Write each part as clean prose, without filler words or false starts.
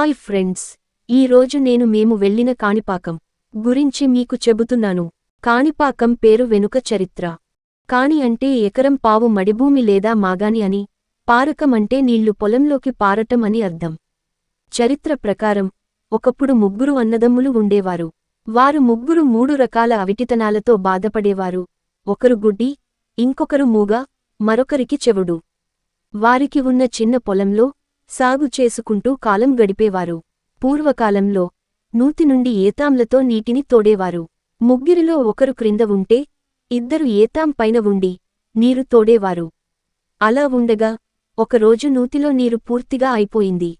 Hi friends, ఈరోజు మేము వెళ్ళిన కాణిపాకం గురించి మీకు చెబుతున్నాను. కాణిపాకం పేరు వెనుక చరిత్ర. కాణి అంటే ఎకరం పావు మడిభూమి లేదా మాగాని అని, పారకం అంటే నీళ్లు పొలంలోకి పారటం అని అర్థం. చరిత్ర ప్రకారం ఒకప్పుడు ముగ్గురు అన్నదమ్ములు ఉండేవారు. వారు ముగ్గురు 3 రకాల అవిటితనాలతో బాధపడేవారు. ఒకరు గుడ్డి, ఇంకొకరు మూగ, మరొకరికి చెవుడు. వారికి ఉన్న చిన్న పొలంలో సాగు చేసుకుంటూ కాలం గడిపేవారు. పూర్వకాలంలో నూతి నుండి ఏతాంలతో నీటిని తోడేవారు. ముగ్గురిలో ఒకరు క్రింద ఉంటే ఇద్దరు ఏతాం పైన ఉండి నీరు తోడేవారు. అలా ఉండగా ఒకరోజు నూతిలో నీరు పూర్తిగా అయిపోయింది.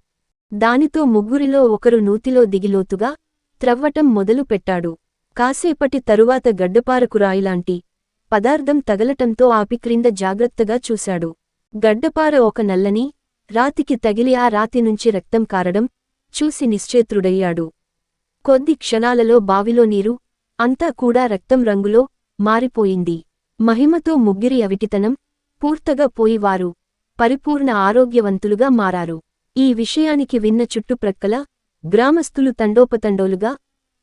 దానితో ముగ్గురిలో ఒకరు నూతిలో దిగిలోతుగా త్రవ్వటం మొదలు పెట్టాడు. కాసేపటి తరువాత గడ్డపారకు రాయిలాంటి పదార్థం తగలటంతో ఆపి క్రింద జాగ్రత్తగా చూశాడు. గడ్డపార ఒక నల్లని రాతికి తగిలి ఆ రాతి నుంచి రక్తం కారడం చూసి నిశ్చేత్రుడయ్యాడు. కొద్ది క్షణాలలో బావిలో నీరు అంతా కూడా రక్తం రంగులో మారిపోయింది. మహిమతో ముగ్గురి అవిటితనం పూర్తగా పోయి వారు పరిపూర్ణ ఆరోగ్యవంతులుగా మారారు. ఈ విషయానికి విన్న చుట్టుప్రక్కల గ్రామస్థులు తండోపతండోలుగా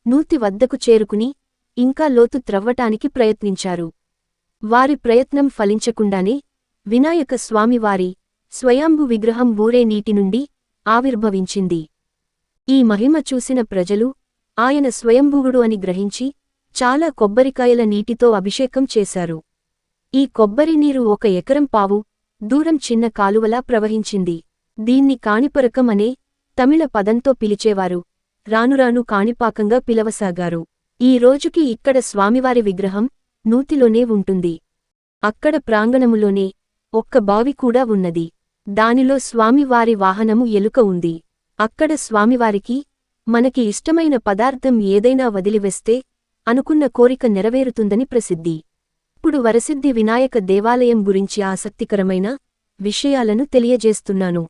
నూతి వద్దకు చేరుకుని ఇంకా లోతు త్రవ్వటానికి ప్రయత్నించారు. వారి ప్రయత్నం ఫలించకుండానే వినాయక స్వామివారి స్వయంభు విగ్రహం ఊరే నీటి నుండి ఆవిర్భవించింది. ఈ మహిమ చూసిన ప్రజలు ఆయన స్వయంభువుడు అని గ్రహించి చాలా కొబ్బరికాయల నీటితో అభిషేకం చేశారు. ఈ కొబ్బరి నీరు 1 ఎకరం పావు దూరం చిన్న కాలువలా ప్రవహించింది. దీన్ని కాణిపరకం అనే తమిళ పదంతో పిలిచేవారు. రానురాను కాణిపాకంగా పిలవసాగారు. ఈ రోజుకి ఇక్కడ స్వామివారి విగ్రహం నూతిలోనే ఉంటుంది. అక్కడ ప్రాంగణములోనే ఒక్క బావి కూడా ఉన్నది. దానిలో స్వామివారి వాహనము ఎలుక ఉంది. అక్కడ స్వామివారికి మనకి ఇష్టమైన పదార్థం ఏదైనా వదిలివేస్తే అనుకున్న కోరిక నెరవేరుతుందని ప్రసిద్ధి. ఇప్పుడు వరసిద్ధి వినాయక దేవాలయం గురించి ఆసక్తికరమైన విషయాలను తెలియజేస్తున్నాను.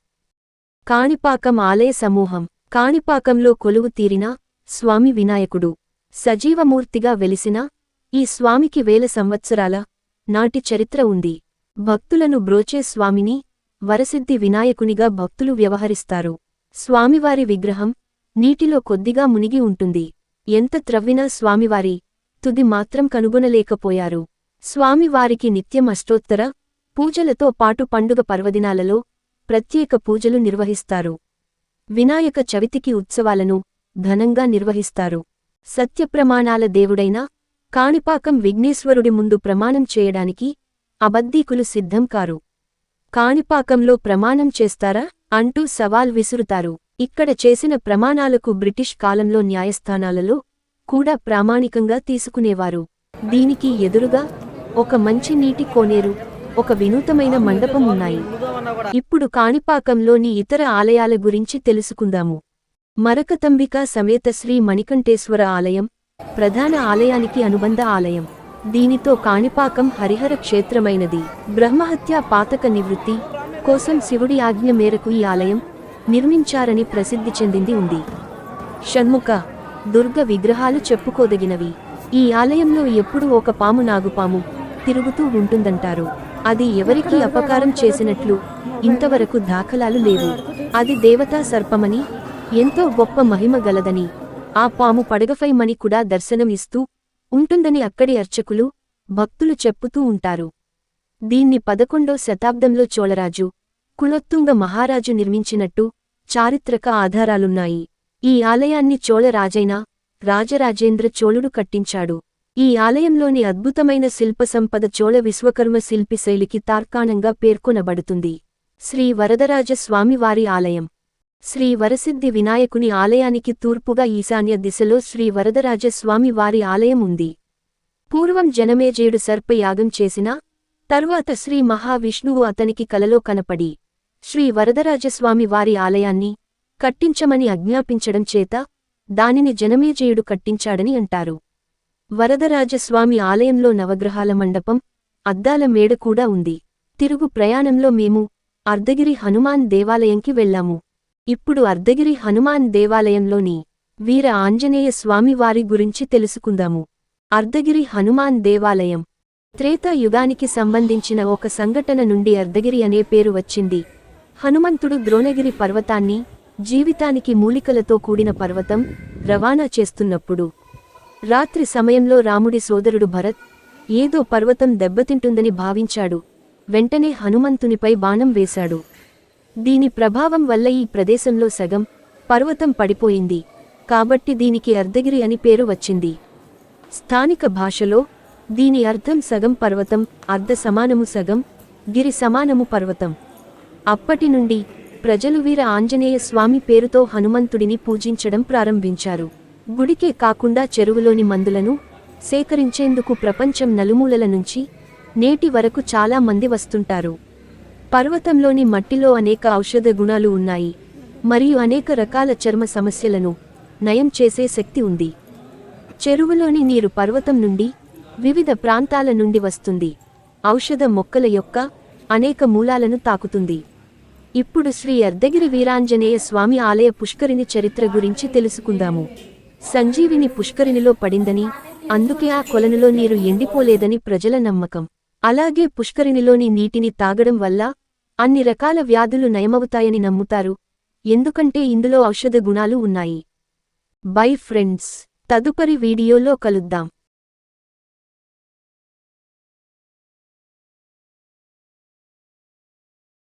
కాణిపాకం ఆలయ సమూహం. కాణిపాకంలో కొలువు తీరిన స్వామి వినాయకుడు. సజీవమూర్తిగా వెలిసిన ఈ స్వామికి 1000 సంవత్సరాల నాటి చరిత్ర ఉంది. భక్తులను బ్రోచే స్వామిని వరసిద్ధి వినాయకునిగా భక్తులు వ్యవహరిస్తారు. స్వామివారి విగ్రహం నీటిలో కొద్దిగా మునిగి ఉంటుంది. ఎంత త్రవ్వినా స్వామివారి తుది మాత్రం కనుగొనలేకపోయారు. స్వామివారికి నిత్యం అష్టోత్తర పూజలతో పాటు పండుగ పర్వదినాలలో ప్రత్యేక పూజలు నిర్వహిస్తారు. వినాయక చవితికి ఉత్సవాలను ఘనంగా నిర్వహిస్తారు. సత్యప్రమాణాల దేవుడైన కాణిపాకం విఘ్నేశ్వరుడి ముందు ప్రమాణం చేయడానికి అబద్దీకులు సిద్ధం కారు. కాణిపాకంలో ప్రమాణం చేస్తారా అంటూ సవాల్ విసురుతారు. ఇక్కడ చేసిన ప్రమాణాలకు బ్రిటిష్ కాలంలో న్యాయస్థానాలలో కూడా ప్రామాణికంగా తీసుకునేవారు. దీనికి ఎదురుగా ఒక మంచి నీటి కోనేరు, ఒక వినూతమైన మండపం ఉన్నాయి. ఇప్పుడు కాణిపాకంలోని ఇతర ఆలయాల గురించి తెలుసుకుందాము. మరకతంబిక సమేత శ్రీ మణికంఠేశ్వర ఆలయం ప్రధాన ఆలయానికి అనుబంధ ఆలయం. దీనితో కాణిపాకం హరిహర క్షేత్రమైనది. బ్రహ్మహత్యా పాతక నివృత్తి కోసం శివుడి ఆజ్ఞ మేరకు ఈ ఆలయం నిర్మించారని ప్రసిద్ధి చెందింది ఉంది. షణ్ముఖ, దుర్గ విగ్రహాలు చెప్పుకోదగినవి. ఈ ఆలయంలో ఎప్పుడూ ఒక పాము నాగుపాము తిరుగుతూ ఉంటుందంటారు. అది ఎవరికీ అపకారం చేసినట్లు ఇంతవరకు దాఖలాలు లేవు. అది దేవతా సర్పమని, ఎంతో గొప్ప మహిమ గలదని, ఆ పాము పడగఫైమని కూడా దర్శనం ఇస్తూ ఉంటుందని అక్కడి అర్చకులు భక్తులు చెప్పుతూ ఉంటారు. దీన్ని 11వ శతాబ్దంలో చోళరాజు కులొత్తుంగ మహారాజు నిర్మించినట్టు చారిత్రక ఆధారాలున్నాయి. ఈ ఆలయాన్ని చోళ రాజైన రాజరాజేంద్ర చోళుడు కట్టించాడు. ఈ ఆలయంలోని అద్భుతమైన శిల్పసంపద చోళ విశ్వకర్మ శిల్పి శైలికి తార్కాణంగా పేర్కొనబడుతుంది. శ్రీ వరదరాజ స్వామివారి ఆలయం. శ్రీ వరసిద్ధి వినాయకుని ఆలయానికి తూర్పుగా ఈశాన్య దిశలో శ్రీ వరదరాజ స్వామి వారి ఆలయం ఉంది. పూర్వం జనమేజయుడు సర్పయాగం చేసిన తరువాత శ్రీ మహావిష్ణువు అతనికి కలలో కనపడి శ్రీ వరదరాజస్వామి వారి ఆలయాన్ని కట్టించమని ఆజ్ఞాపించడం చేత దానిని జనమేజయుడు కట్టించాడని అంటారు. వరదరాజస్వామి ఆలయంలో నవగ్రహాల మండపం, అద్దాల మేడ కూడా ఉంది. తిరుగు ప్రయాణంలో మేము అర్ధగిరి హనుమాన్ దేవాలయంకి వెళ్లాము. ఇప్పుడు అర్ధగిరి హనుమాన్ దేవాలయంలోని వీర ఆంజనేయ స్వామివారి గురించి తెలుసుకుందాము. అర్ధగిరి హనుమాన్ దేవాలయం త్రేతాయుగానికి సంబంధించిన ఒక సంఘటన నుండి అర్ధగిరి అనే పేరు వచ్చింది. హనుమంతుడు ద్రోణగిరి పర్వతాన్ని జీవితానికి మూలికలతో కూడిన పర్వతం రవాణా చేస్తున్నప్పుడు రాత్రి సమయంలో రాముడి సోదరుడు భరత్ ఏదో పర్వతం దెబ్బతింటుందని భావించాడు. వెంటనే హనుమంతునిపై బాణం వేశాడు. దీని ప్రభావం వల్ల ఈ ప్రదేశంలో సగం పర్వతం పడిపోయింది. కాబట్టి దీనికి అర్ధగిరి అని పేరు వచ్చింది. స్థానిక భాషలో దీని అర్థం సగం పర్వతం, అర్ధ సమానము సగం, గిరి సమానము పర్వతం. అప్పటి నుండి ప్రజలు వీర ఆంజనేయ స్వామి పేరుతో హనుమంతుడిని పూజించడం ప్రారంభించారు. గుడికే కాకుండా చెరువులోని మందులను సేకరించేందుకు ప్రపంచం నలుమూలల నుంచి నేటి వరకు చాలా మంది వస్తుంటారు. పర్వతంలోని మట్టిలో అనేక ఔషధ గుణాలు ఉన్నాయి మరియు అనేక రకాల చర్మ సమస్యలను నయం చేసే శక్తి ఉంది. చెరువులోని నీరు పర్వతం నుండి వివిధ ప్రాంతాల నుండి వస్తుంది. ఔషధ మొక్కల యొక్క అనేక మూలాలను తాకుతుంది. ఇప్పుడు శ్రీ అర్ధగిరి వీరాంజనేయ స్వామి ఆలయ పుష్కరిణి చరిత్ర గురించి తెలుసుకుందాము. సంజీవిని పుష్కరిణిలో పడిందని, అందుకే ఆ కొలనులో నీరు ఎండిపోలేదని ప్రజల నమ్మకం. అలాగే పుష్కరిణిలోని నీటిని తాగడం వల్ల అన్ని రకాల వ్యాధులు నయమవుతాయని నమ్ముతారు. ఎందుకంటే ఇందులో ఔషధ గుణాలు ఉన్నాయి. బై ఫ్రెండ్స్, తదుపరి వీడియోలో కలుద్దాం.